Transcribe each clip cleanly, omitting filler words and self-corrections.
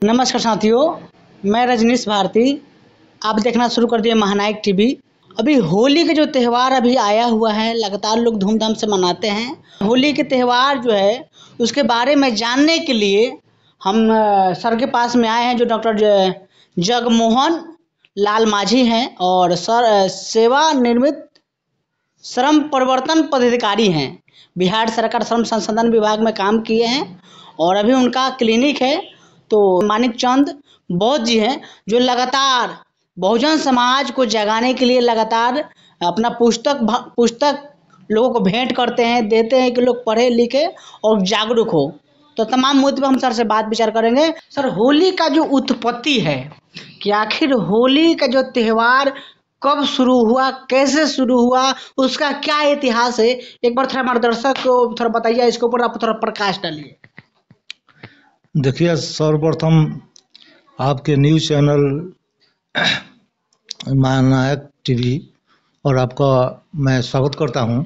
नमस्कार साथियों, मैं रजनीश भारती। आप देखना शुरू कर दिए महानायक टीवी। अभी होली के जो त्यौहार अभी आया हुआ है, लगातार लोग धूमधाम से मनाते हैं। होली के त्यौहार जो है उसके बारे में जानने के लिए हम सर के पास में आए हैं, जो डॉक्टर जगमोहन लाल माझी हैं और सर सेवानिवृत्त श्रम परिवर्तन पदाधिकारी हैं। बिहार सरकार श्रम संसाधन विभाग में काम किए हैं और अभी उनका क्लिनिक है। तो मानिक चंद बौद्ध जी हैं, जो लगातार बहुजन समाज को जगाने के लिए लगातार अपना पुस्तक लोगों को भेंट करते हैं, देते हैं कि लोग पढ़े लिखे और जागरूक हो। तो तमाम मुद्दे पर हम सर से बात विचार करेंगे। सर, होली का जो उत्पत्ति है कि आखिर होली का जो त्यौहार कब शुरू हुआ, कैसे शुरू हुआ, उसका क्या इतिहास है, एक बार थोड़ा हमारे दर्शक को थोड़ा बताइए। इसके ऊपर आप थोड़ा प्रकाश डालिए। देखिए, सर्वप्रथम आपके न्यूज़ चैनल महानायक टीवी और आपका मैं स्वागत करता हूं।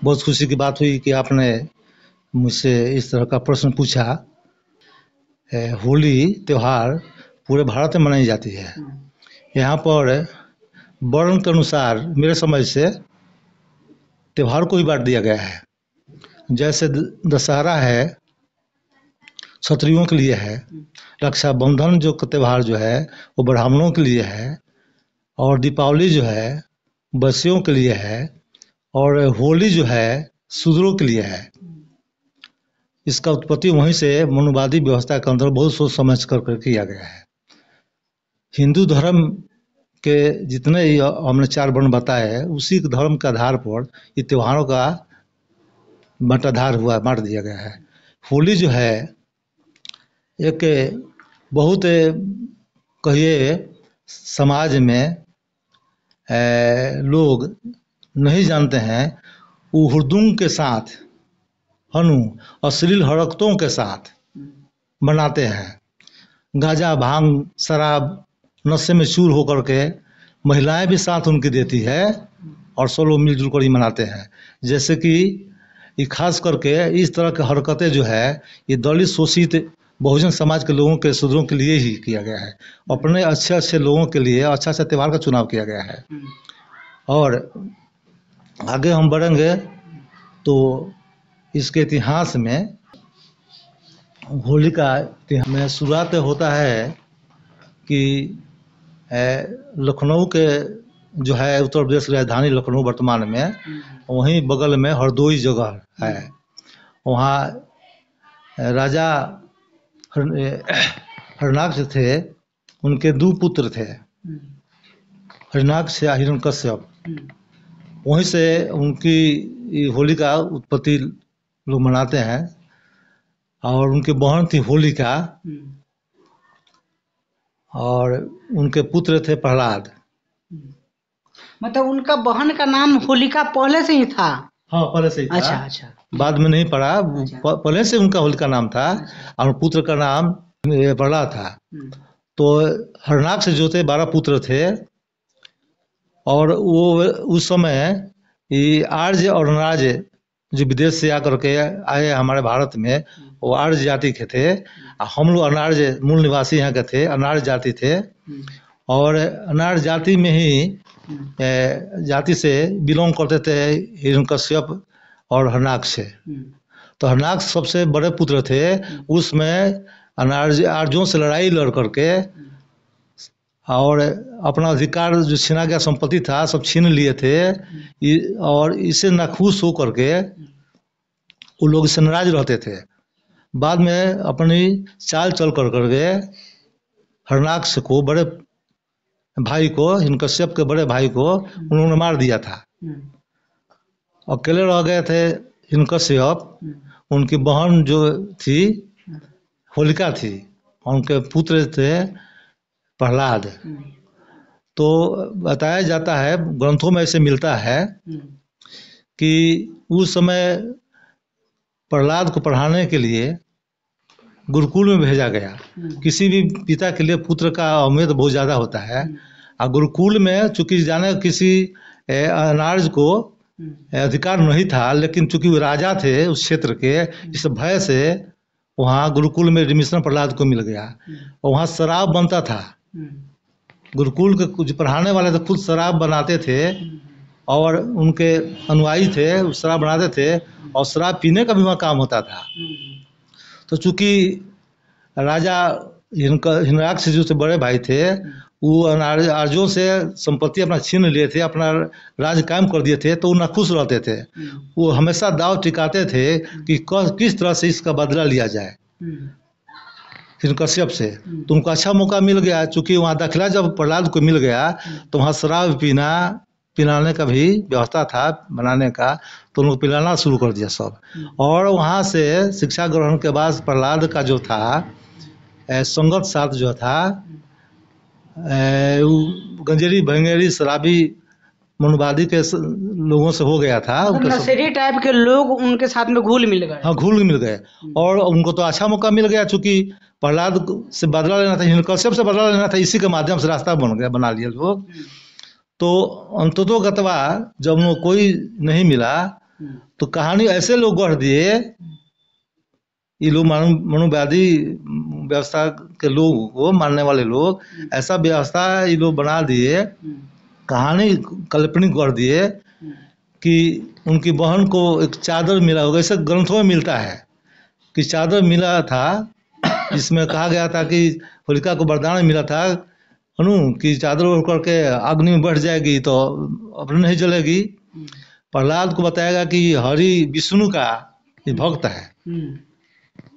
बहुत खुशी की बात हुई कि आपने मुझसे इस तरह का प्रश्न पूछा। होली त्यौहार पूरे भारत में मनाई जाती है। यहाँ पर वर्ण के अनुसार मेरे समझ से त्यौहार को ही बांट दिया गया है। जैसे दशहरा है क्षत्रियों के लिए है, रक्षाबंधन जो त्यौहार जो है वो ब्राह्मणों के लिए है, और दीपावली जो है वैश्यों के लिए है, और होली जो है शूद्रों के लिए है। इसका उत्पत्ति वहीं से मनुवादी व्यवस्था के अंदर बहुत सोच समझ कर किया गया है। हिंदू धर्म के जितने ही हमने 4 वर्ण बताए, उसी धर्म के आधार पर ये त्योहारों का बांट दिया गया है। होली जो है एक बहुत कहिए समाज में लोग नहीं जानते हैं। वो हुड़दंग के साथ अश्लील हरकतों के साथ मनाते हैं। गांजा भांग शराब नशे में चूर होकर के महिलाएं भी साथ उनकी देती है और सब लोग मिलजुल कर ही मनाते हैं। जैसे कि ये खास करके इस तरह की हरकतें जो है ये दलित शोषित बहुजन समाज के लोगों के शूद्रों के लिए ही किया गया है। अपने अच्छे लोगों के लिए अच्छा त्यौहार का चुनाव किया गया है। और आगे हम बढ़ेंगे तो इसके इतिहास में होली का में शुरुआत होता है कि लखनऊ के जो है उत्तर प्रदेश राजधानी लखनऊ वर्तमान में, वहीं बगल में हरदोई जगह है। वहाँ राजा हरणाक्ष थे, उनके 2 पुत्र थे, हरणाक्ष या हिरण्यकश्यप। वहीं से उनकी होली का उत्पत्ति लोग मनाते हैं। और उनकी बहन थी होलिका और उनके पुत्र थे प्रहलाद। मतलब उनका बहन का नाम होलिका पहले से ही था? हाँ, पहले से ही था। अच्छा। बाद में नहीं पड़ा। पहले से उनका होलिका नाम था और पुत्र का नाम प्रहलाद था। तो हरणाक्ष जो थे 12 पुत्र थे, और वो उस समय ये आर्य और अनार्य जो विदेश से आकर के आए हमारे भारत में, वो आर्य जाति के थे। हम लोग अनार्य मूल निवासी यहाँ के थे, अनार्य जाति थे। और अनार्य जाति में ही जाति से बिलोंग करते थे हिरण्यकश्यप और हरणाक्ष। तो हरणाक्ष सबसे बड़े पुत्र थे। उसमें आर्यों से लड़ाई लड़ करके और अपना अधिकार जो छीना गया संपत्ति था सब छीन लिए थे। और इससे नाखुश हो करके वो लोग इससे नाराज रहते थे। बाद में अपनी चाल चल करके हरणाक्ष को, बड़े भाई को, हिरण्यकश्यप के बड़े भाई को उन्होंने मार दिया था। अकेले रह गए थे हिरण्यकश्यप। उनकी बहन जो थी होलिका थी, उनके पुत्र थे प्रहलाद। तो बताया जाता है, ग्रंथों में ऐसे मिलता है कि उस समय प्रहलाद को पढ़ाने के लिए गुरुकुल में भेजा गया। किसी भी पिता के लिए पुत्र का अहमियत बहुत ज़्यादा होता है। और गुरुकुल में चूंकि जाने किसी अनार्य को अधिकार नहीं था, लेकिन चूंकि वो राजा थे उस क्षेत्र के, इस भय से वहाँ गुरुकुल में एडमिशन प्रहलाद को मिल गया और वहाँ शराब बनता था। गुरुकुल के कुछ पढ़ाने वाले तो खुद शराब बनाते थे और उनके अनुयायी थे, शराब बनाते थे और शराब पीने का भी वहाँ काम होता था। तो चूँकि राजा हिरण्याक्ष जो से बड़े भाई थे, वो आर्यों से संपत्ति अपना छीन लिए थे, अपना राज कायम कर दिए थे, तो वो नाखुश रहते थे। वो हमेशा दाव टिकाते थे कि किस तरह से इसका बदला लिया जाए हिरण्यकश्यप से। तो उनको अच्छा मौका मिल गया, चूँकि वहाँ दाखिला जब प्रहलाद को मिल गया तो वहाँ शराब पिलाने का भी व्यवस्था था बनाने का, तो उनको पिलाना शुरू कर दिया सब। और वहाँ से शिक्षा ग्रहण के बाद प्रहलाद का जो था संगत साथ जो था गंजेरी भंगेरी शराबी मनोवादी के लोगों से हो गया था। नशेड़ी टाइप के लोग उनके साथ में घुल मिल गए। हाँ, घुल मिल गए और उनको तो अच्छा मौका मिल गया, चूँकि प्रहलाद से बदला लेना था, हिरण्यकश्यप से बदला लेना था, इसी के माध्यम से रास्ता बना लिया लोग। तो अंततोगत्वा जब उनको कोई नहीं मिला तो कहानी ऐसे लोग गढ़ दिए, ये लोग मनोवादी व्यवस्था के लोग को मानने वाले लोग, ऐसा व्यवस्था ये लोग बना दिए, कहानी काल्पनिक कर दिए कि उनकी बहन को एक चादर मिला होगा। ऐसे ग्रंथों में मिलता है कि चादर मिला था, जिसमें कहा गया था कि होलिका को वरदान मिला था कि चादर ओढ़ करके अग्नि में बढ़ जाएगी तो अपने नहीं जलेगी। प्रहलाद को बताएगा कि हरि विष्णु का भक्त है,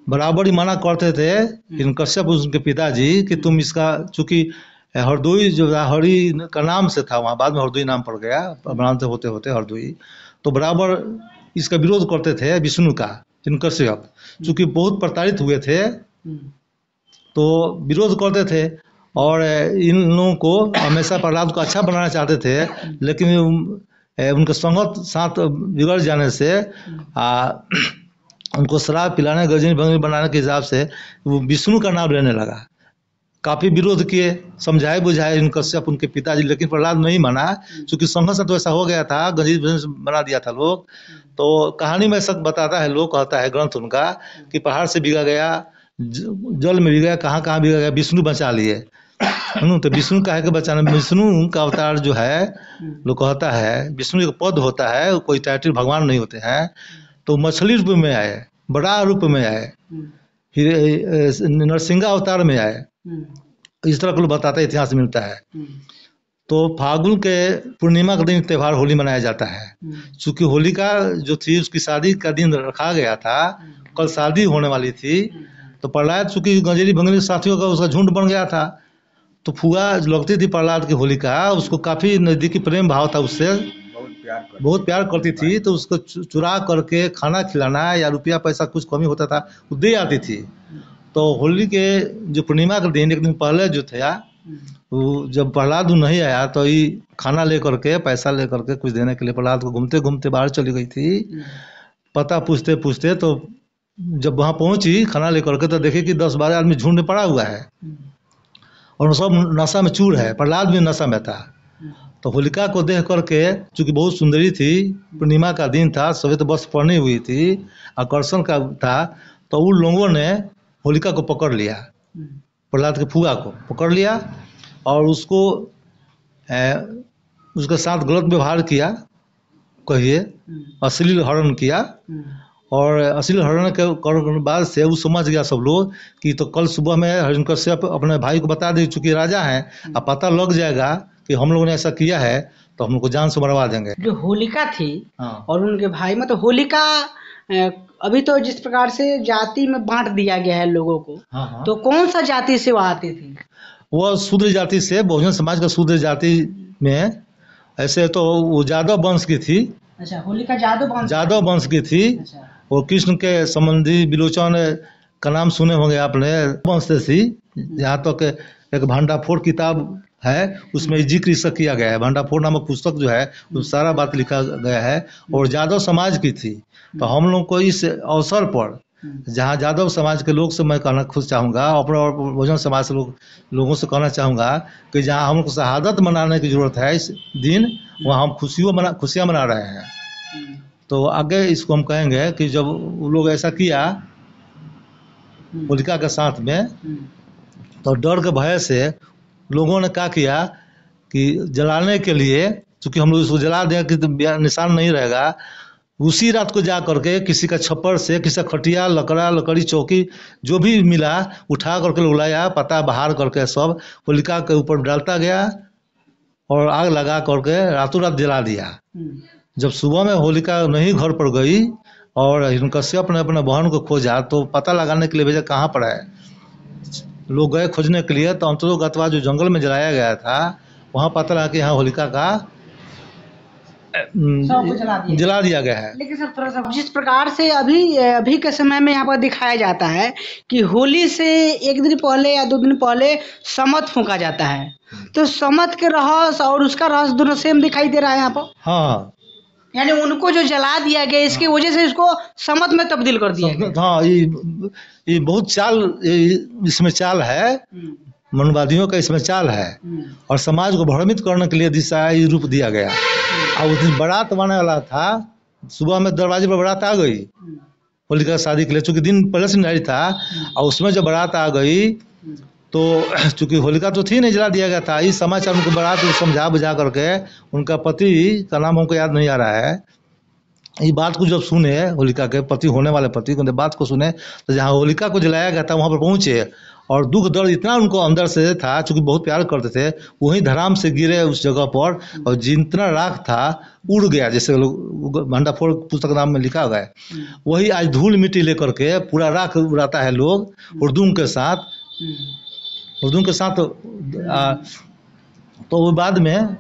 बराबर ही मना करते थे हिरण्यकश्यप उनके पिताजी कि तुम इसका, चूँकि हरदोई जो हरि का नाम से था, वहाँ बाद में हरदोई नाम पड़ गया, बनाते होते होते हरदोई, तो बराबर इसका विरोध करते थे विष्णु का हिरण्यकश्यप, चूँकि बहुत प्रताड़ित हुए थे तो विरोध करते थे। और इन लोगों को हमेशा प्रहलाद को अच्छा बनाना चाहते थे, लेकिन उनके संगत साथ बिगड़ जाने से उनको शराब पिलाने, गजनी भंगी बनाने के हिसाब से वो विष्णु का नाम लेने लगा। काफ़ी विरोध किए, समझाए बुझाए हिरण्यकश्यप उनके पिताजी, लेकिन प्रहलाद नहीं माना, चूँकि संघर्ष तो ऐसा हो गया था, गजनी बना दिया था लोग। तो कहानी में सब बताता है, लोग कहता है ग्रंथ उनका कि पहाड़ से बिगा गया, जल में बिगा गया, कहाँ कहाँ बिगा गया, विष्णु बचा लिए। तो विष्णु का है कि बचाना, विष्णु का अवतार जो है लोग कहता है, विष्णु एक पद होता है, कोई टाइटल भगवान नहीं होते हैं। तो मछली रूप में आए, बड़ा रूप में आए, नरसिंह अवतार में आए, इस तरह को लोग बताते हैं, इतिहास मिलता है। तो फागुन के पूर्णिमा के दिन त्यौहार होली मनाया जाता है। चूँकि होलिका जो थी उसकी शादी का दिन रखा गया था, कल शादी होने वाली थी, तो प्रहलाद चूँकि गंजेरी भंगेरी साथियों का उसका झुंड बन गया था, तो फुआ लगती थी प्रहलाद की होलिका, उसको काफ़ी नज़दीकी प्रेम भाव था उससे, बहुत प्यार करती थी। तो उसको चुरा करके खाना खिलाना या रुपया पैसा कुछ कमी होता था वो दे आती थी। तो होली के जो पूर्णिमा के दिन, एक दिन पहले जो था, वो जब प्रहलाद नहीं आया तो ये खाना ले करके, पैसा ले करके कुछ देने के लिए प्रहलाद को घूमते घूमते बाहर चली गई थी। पता पूछते पूछते तो जब वहाँ पहुँची खाना ले करके, तो देखे कि 10-12 आदमी झुंड में पड़ा हुआ है और सब नशा में चूर है, प्रहलाद भी नशा में था। तो होलिका को देख करके, चूँकि बहुत सुंदरी थी, पूर्णिमा का दिन था, श्वेत वस्त्र पहनी हुई थी, आकर्षण का था, तो उन लोगों ने होलिका को पकड़ लिया, प्रहलाद के फुआ को पकड़ लिया और उसको उसके साथ गलत व्यवहार किया, कहिए अश्लील हरण किया। और अश्लील हरण के बाद से वो समझ गया सब लोग कि तो कल सुबह में हिरण्यकश्यप अपने भाई को बता दे, चूँकि राजा हैं, अब पता लग जाएगा कि हम लोगों ने ऐसा किया है तो हम लोग को जान से मरवा देंगे। जो होलिका थी और उनके भाई में, तो होलिका अभी तो जिस प्रकार से जाति में बांट दिया गया है लोगों को, तो कौन सा जाति से वो आती थी? वह शूद्र जाति से, बहुजन समाज का शूद्र जाति में, ऐसे तो वो यादव वंश की थी। अच्छा, होलिका यादव वंश की थी। अच्छा। वो कृष्ण के संबंधी विलोचन का नाम सुने होंगे आपने, वंश से थी। यहाँ तक एक भांडाफोड़ किताब है, उसमें जिक्र इसका किया गया है। भांडाफोड़ नामक पुस्तक जो है उस सारा बात लिखा गया है, और यादव समाज की थी। तो हम लोग को इस अवसर पर, जहाँ यादव समाज के लोग से मैं कहना खुद चाहूँगा, अपने और बहुजन समाज से लोगों से कहना चाहूँगा कि जहाँ हम लोग शहादत मनाने की ज़रूरत है इस दिन, वहाँ हम खुशियाँ मना रहे हैं। तो आगे इसको हम कहेंगे कि जब वो लोग ऐसा किया होलिका के साथ में। तो डर के भय से लोगों ने क्या किया कि जलाने के लिए, चूँकि हम लोग इसको जला दें कि तो निशान नहीं रहेगा, उसी रात को जा करके किसी का छप्पर से, किसी का खटिया, लकड़ी, चौकी जो भी मिला उठा करके लोग लाया, पता बाहर करके सब होलिका के ऊपर डालता गया और आग लगा करके रातों रात जला दिया। जब सुबह में होलिका नहीं घर पर गई और हिरण्यकश्यप ने अपने बहन को खोजा तो पता लगाने के लिए भेजा कहाँ पर है। लोग गए खोजने के लिए, तो अंतरोगतवा जो जंगल में जलाया गया था वहाँ पता लगा कि यहाँ होलिका का जला दिया गया है। लेकिन सर थोड़ा सा जिस प्रकार से अभी के समय में यहाँ पर दिखाया जाता है कि होली से एक दिन पहले या 2 दिन पहले समत फूंका जाता है, तो समत के रहस्य और उसका रहस्य दोनों सेम दिखाई दे रहा है यहाँ पर। हाँ, यानी उनको जो जला दिया गया इसकी वजह से इसको समत में तब्दील कर दिया गया। हाँ, ये बहुत चाल, इसमें चाल है, मनवादियों का इसमें चाल है और समाज को भ्रमित करने के लिए दिशाई रूप दिया गया। और उस दिन बारात आने वाला था, सुबह में दरवाजे पर बारात आ गई होलिका शादी के लिए, चूँकि दिन पहले से नहीं था। और उसमें जब बारात आ गई तो चूँकि होलिका तो थी नहीं, जला दिया गया था। इस समाचार उनको बारात समझा बुझा करके, उनका पति का नाम हमको याद नहीं आ रहा है, ये बात को जब सुने, होलिका के पति होने वाले पति को बात को सुने, तो जहाँ होलिका को जलाया गया था वहाँ पर पहुँचे और दुख दर्द इतना उनको अंदर से था, चूँकि बहुत प्यार करते थे, वहीं धराम से गिरे उस जगह पर और जितना राख था उड़ गया। जैसे लोग भंडाफोड़ पुस्तक नाम में लिखा हुआ है, वही आज धूल मिट्टी लेकर के पूरा राख उड़ाता है लोग हुड़दुम के साथ। तो वो बाद में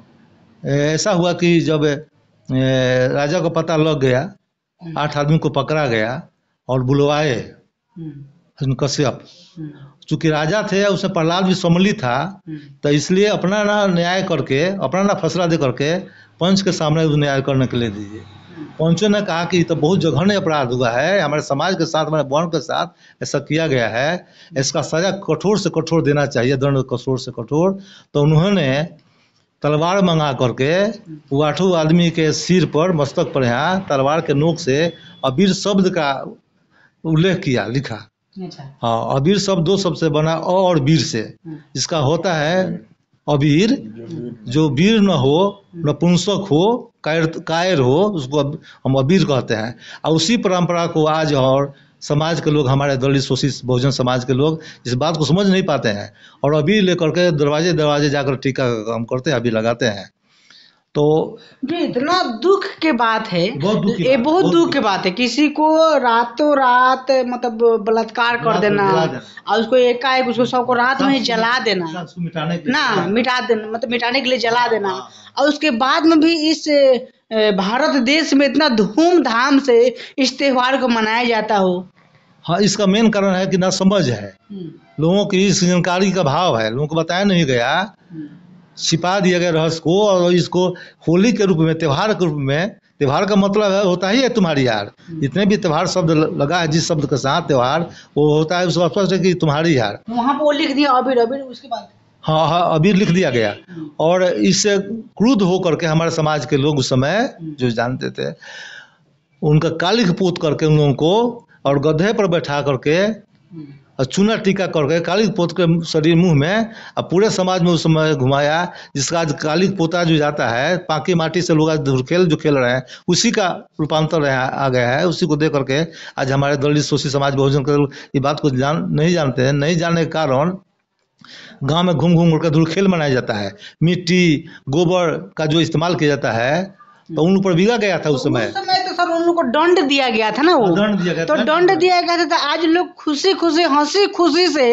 ऐसा हुआ कि जब राजा को पता लग गया, 8 आदमी को पकड़ा गया और बुलवाए हिरण्यकश्यप। चूँकि राजा थे, उसमें प्रहलाद भी सम्मिलित था, तो इसलिए अपना ना न्याय करके, अपना ना फैसला दे करके पंच के सामने न्याय करने के लिए दीजिए। पंचों ने कहा कि तो बहुत जघन्य अपराध हुआ है, हमारे समाज के साथ, हमारे वर्ण के साथ ऐसा किया गया है, इसका सजा कठोर से कठोर देना चाहिए, दंड कठोर से कठोर। तो उन्होंने तलवार मंगा करके वो 8 आदमी के सिर पर, मस्तक पर यहाँ तलवार के नोक से अबीर शब्द का उल्लेख किया, लिखा। हाँ, अबीर शब्द 2 शब्द से बना, और वीर से, इसका होता है अबीर, जो वीर न हो, नपुंसक हो, कायर हो, उसको हम अबीर कहते हैं। और उसी परंपरा को आज और समाज के लोग, हमारे दलित शोषित बहुजन समाज के लोग इस बात को समझ नहीं पाते हैं और अबीर लेकर के दरवाजे जाकर टीका का काम करते हैं, अबीर लगाते हैं। तो ये इतना दुख के बात है, ये बहुत दुख की बात है, किसी को रातों रात मतलब बलात्कार कर देना और उसको एकाएक उसको सबको रात में जला देना, मिटा देना, मतलब मिटाने के लिए जला देना। और उसके बाद में भी इस भारत देश में इतना धूमधाम से इस त्योहार को मनाया जाता हो। हाँ, इसका मेन कारण है कि ना समझ है लोगों की, इस जानकारी का भाव है, लोगों को बताया नहीं गया, छिपा दिया गया रहस्य को। और इसको होली के रूप में, त्योहार के रूप में, त्योहार का मतलब है होता ही है तुम्हारी यार, जितने भी त्योहार शब्द लगा है, जिस शब्द के साथ त्योहार वो होता है, उसको स्पष्ट है कि तुम्हारी यार। वहाँ पर वो लिख दिया अबीर, उसके बाद हाँ, अबीर लिख दिया गया। और इससे क्रुद्ध होकर के हमारे समाज के लोग उस समय जो जानते थे, उनका कालिख पोत करके उन लोगों को और गधे पर बैठा करके और चूना टीका करके कालिख पोत के शरीर मुंह में और पूरे समाज में उस समय घुमाया, जिसका आज कालिख पोता जो जाता है, पाकी माटी से लोग आज धुरखेल जो खेल रहे हैं, उसी का रूपांतर आ गया है। उसी को देख करके आज हमारे दलित शोषित समाज बहुजन के लोग ये बात को नहीं जानते हैं। नहीं जानने के कारण गांव में घूम घूम करके धुरखेल मनाया जाता है, मिट्टी गोबर का जो इस्तेमाल किया जाता है, तो उन ऊपर बिगा गया था उस समय। तो सर उन लोगों को दंड दिया गया था ना, वो दंड दिया गया, तो दंड दिया गया था। तो आज लोग खुशी खुशी हंसी खुशी से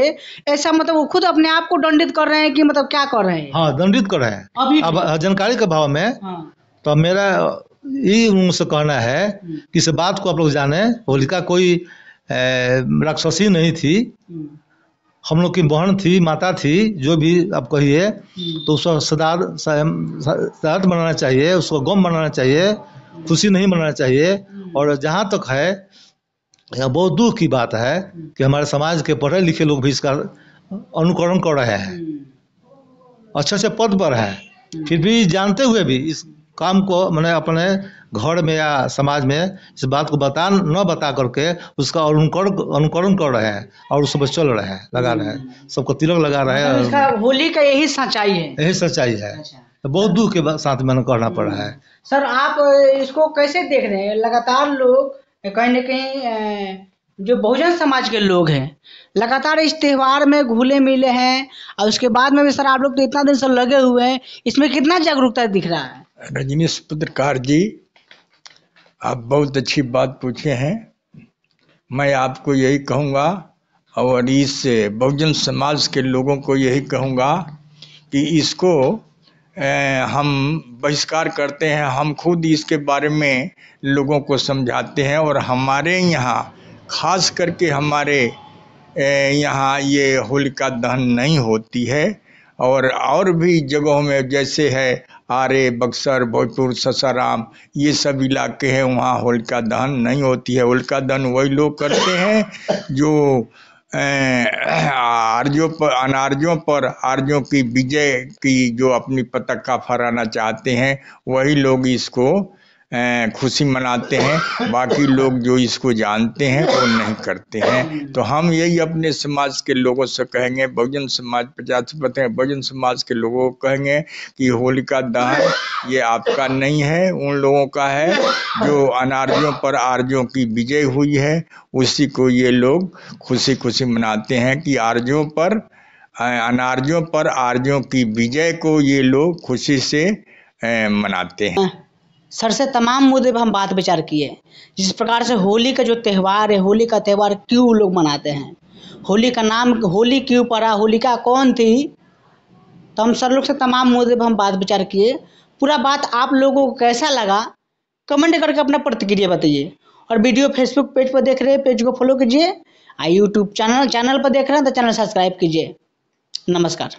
ऐसा, मतलब वो खुद अपने आप को दंडित कर रहे हैं कि मतलब क्या कर रहे हैं। हाँ, दंडित कर रहे हैं अब जानकारी के भाव में। तो मेरा यही उनसे कहना है कि इस बात को आप लोग जाने, होलिका कोई राक्षसी नहीं थी, हम लोग की बहन थी, माता थी, जो भी आप कहिए। तो उसका श्राद्ध मनाना चाहिए, उसको गम मनाना चाहिए, खुशी नहीं मनाना चाहिए। और जहाँ तक है, यह बहुत दुख की बात है कि हमारे समाज के पढ़े लिखे लोग भी इसका अनुकरण कर रहे हैं, अच्छे अच्छे पद पर हैं, फिर भी जानते हुए भी इस काम को मैंने अपने घर में या समाज में इस बात को न बता करके उसका अनुकरण कर रहे हैं और उस पर चल रहे हैं, लगा रहे हैं, सबको तिलक लगा रहे मतलब इसका हैं। होली का यही सच्चाई है। यही सच्चाई है। अच्छा। तो बहुत दुख के साथ मैंने करना पड़ रहा है। सर आप इसको कैसे देख रहे हैं? लगातार लोग कहीं न कहीं जो बहुजन समाज के लोग हैं लगातार इस त्योहार में घुले मिले हैं, और उसके बाद में भी सर आप लोग तो इतना दिन से लगे हुए हैं, इसमें कितना जागरूकता दिख रहा है? रजनीश पत्रकार जी, आप बहुत अच्छी बात पूछे हैं। मैं आपको यही कहूँगा और इस बहुजन समाज के लोगों को यही कहूँगा कि इसको हम बहिष्कार करते हैं। हम खुद इसके बारे में लोगों को समझाते हैं और हमारे यहाँ खास करके हमारे यहाँ ये होलिका दहन नहीं होती है, और भी जगहों में जैसे है आरे, बक्सर, भोजपुर, सासाराम, ये सब इलाके हैं, वहाँ होलिका दहन नहीं होती है। होलिका दहन वही लोग करते हैं जो अनार्यों पर आर्यों की विजय की जो अपनी पताका फहराना चाहते हैं, वही लोग इसको खुशी मनाते हैं। बाकी लोग जो इसको जानते हैं वो नहीं करते हैं। तो हम यही अपने समाज के लोगों से कहेंगे, बहुजन समाज 50% बहुजन समाज के लोगों को कहेंगे कि होलिका दहन ये आपका नहीं है, उन लोगों का है जो अनार्यों पर आर्यों की विजय हुई है, उसी को ये लोग खुशी खुशी मनाते हैं कि अनार्यों पर आर्यों की विजय को ये लोग खुशी से मनाते हैं। सर से तमाम मुद्दे पर हम बात विचार किए, जिस प्रकार से होली का जो त्यौहार है, होली का त्यौहार क्यों लोग मनाते हैं, होली का नाम होली क्यों पड़ा, होलिका कौन थी, तो हम सर लोग से तमाम मुद्दे पर हम बात विचार किए। पूरा बात आप लोगों को कैसा लगा कमेंट करके अपना प्रतिक्रिया बताइए। और वीडियो फेसबुक पेज पर देख रहे हैं, पेज को फॉलो कीजिए, और यूट्यूब चैनल पर देख रहे हैं तो चैनल सब्सक्राइब कीजिए। नमस्कार।